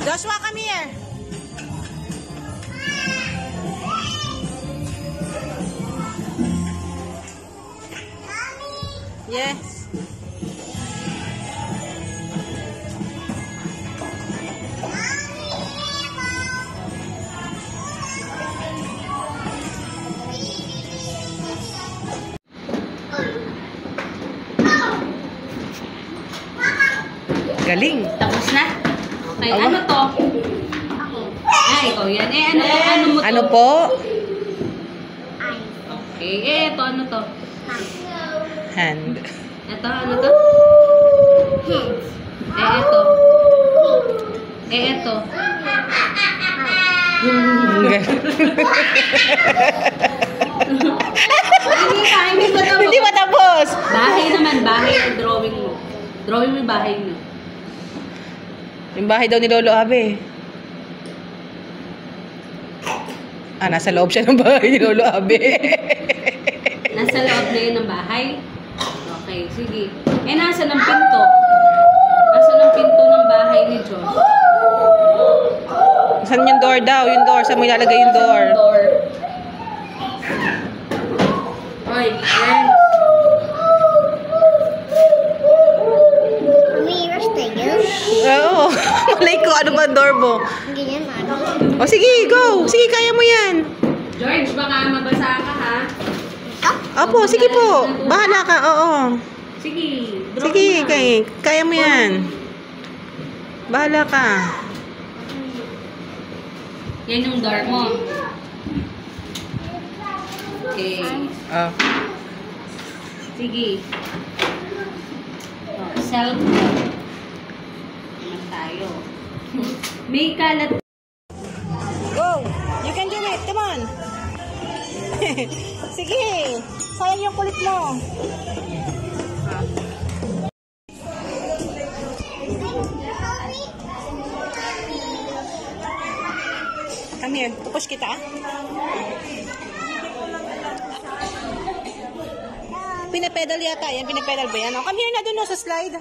Joshua, come here. Yes. Galing. Tapos na? Okay, ano to? Ikaw yan. Ano mo to? Ano po? Okay, ito, ano to? Hand. Ito, ano to? Ito. Ito. Hindi pa tapos. Bahay naman, bahay ang drawing mo. Drawing mo yung bahay mo. Yung bahay daw ni Lolo Abe. Nasa loob siya ng bahay ni Lolo Abe. Nasa loob na yun ng bahay? Okay, sige. Nasa ng pinto? Nasa ng pinto ng bahay ni John? Saan yung door daw? Yung door. Saan mo ilalagay yung door? Hoy, yan. Oo. Malay ko. Ano ba ang door mo? O sige, go. Sige, kaya mo yan. George, baka mabasa ka ha? Opo, sige po. Bahala ka. Oo. Sige. Sige, kaya mo yan. Bahala ka. Yan yung door mo. Okay. Oh. Sige. Cellphone. Naman tayo. May kalat. Go! You can do it. Come on. Sige. Sayang yung kulit mo. Come here. Pupush kita. Pinapedal yata yan. Pinapedal ba yan? Oh, come here na dun sa slide.